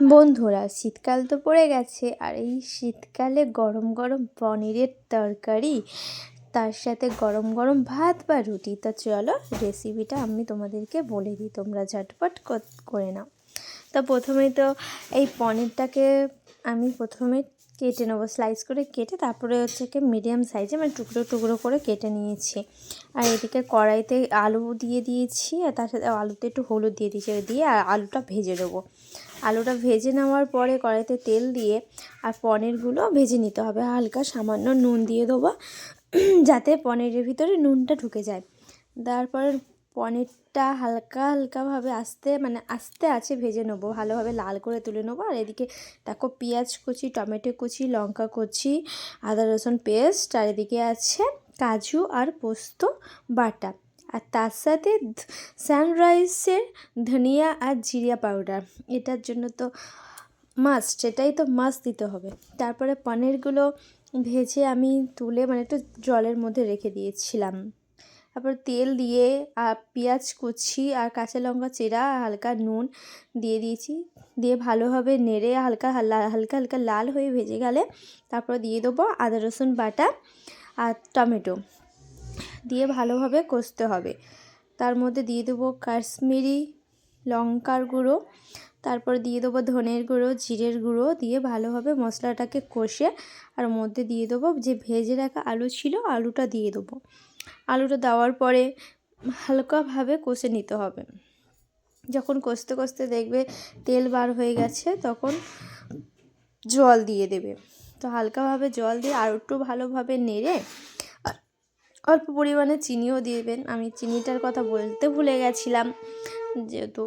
বন্ধুরা, শীতকাল তো পড়ে গেছে, আর এই শীতকালে গরম গরম পনিরের তরকারি, তার সাথে গরম গরম ভাত বা রুটি। তো চলো রেসিপিটা আমি তোমাদেরকে বলে দিই, তোমরা ঝটপট করে নাও। তো প্রথমেই তো এই পনিরটাকে আমি প্রথমে কেটে নেবো, স্লাইস করে কেটে তারপরে হচ্ছে কি মিডিয়াম সাইজে মানে টুকরো টুকরো করে কেটে নিয়েছি। আর এদিকে কড়াইতে আলু দিয়ে দিয়েছি, আর তার সাথে আলুতে একটু হলুদ দিয়ে দিয়েছি, দিয়ে আর আলুটা ভেজে দেবো। আলুটা ভেজে নেওয়ার পরে কড়াইতে তেল দিয়ে আর পনিরগুলো ভেজে নিতে হবে, হালকা সামান্য নুন দিয়ে দেবো যাতে পনিরের ভিতরে নুনটা ঢুকে যায়। তারপরে পনিরটা হালকা হালকাভাবে আস্তে আছে ভেজে নেবো, ভালোভাবে লাল করে তুলে নেবো। আর এদিকে দেখো পেঁয়াজ কুচি, টমেটো কুচি, লঙ্কা কুচি, আদা রসুন পেস্ট, আর এদিকে আছে কাজু আর পোস্ত বাটা, আর তার সাথে সানরাইসের ধনিয়া আর জিরা পাউডার। এটার জন্য তো মাস্ট, এটাই তো মাস্ট দিতে হবে। তারপরে পনিরগুলো ভেজে আমি তুলে একটু জলের মধ্যে রেখে দিয়েছিলাম। তারপর তেল দিয়ে আর পেঁয়াজ কুচি আর কাঁচা লঙ্কা চেরা, হালকা নুন দিয়ে দিয়েছি, দিয়ে ভালোভাবে নেড়ে হালকা হালকা লাল হয়ে ভেজে গেলে তারপর দিয়ে দেবো আদা রসুন বাটা আর টমেটো, দিয়ে ভালোভাবে কষতে হবে। তার মধ্যে দিয়ে দেবো কাশ্মীরি লঙ্কার গুঁড়ো, তারপর দিয়ে দেবো ধনের গুঁড়ো, জিরের গুঁড়ো, দিয়ে ভালোভাবে মশলাটাকে কষে আর মধ্যে দিয়ে দেবো যে ভেজে রাখা আলু ছিল, আলুটা দিয়ে দেবো। আলুটা দেওয়ার পরে হালকাভাবে কষে নিতে হবে। যখন কষতে কষতে দেখবে তেল বার হয়ে গেছে, তখন জল দিয়ে দেবে। তো হালকাভাবে জল দিয়ে আর একটু ভালোভাবে নেড়ে অল্প পরিমাণে চিনিও দিবেন, আমি চিনিটার কথা বলতে ভুলে গেছিলাম যেহেতু।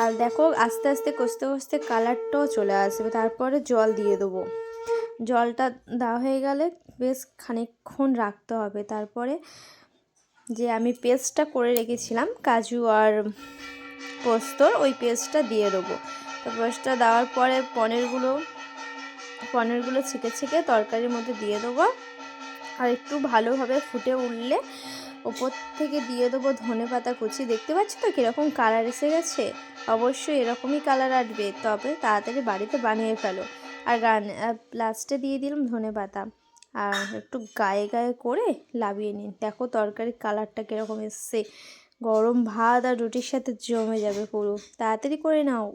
আর দেখো আস্তে আস্তে কষতে কষতে কালারটাও চলে আসবে, তারপরে জল দিয়ে দেবো। জলটা দেওয়া হয়ে গেলে বেশ খানিকক্ষণ রাখতে হবে। তারপরে যে আমি পেস্টটা করে রেখেছিলাম কাজু আর পোস্তর, ওই পেস্টটা দিয়ে দেবো। তো পেস্টটা দেওয়ার পরে পনিরগুলো ছেঁকে তরকারির মধ্যে দিয়ে দেবো। আর একটু ভালোভাবে ফুটে উঠলে ওপর থেকে দিয়ে দেবো ধনেপাতা কুচি। দেখতে পাচ্ছ তো কীরকম কালার এসে গেছে? অবশ্যই এরকমই কালার আসবে, তবে তাড়াতাড়ি বাড়িতে বানিয়ে ফেলো। আর লাস্টে দিয়ে দিলাম ধনেপাতা, আর একটু গায়ে গায়ে করে লাভিয়ে নিন। দেখো তরকারির কালারটা কীরকম এসছে, গরম ভাত আর রুটির সাথে জমে যাবে পুরো। তাড়াতাড়ি করে নাও।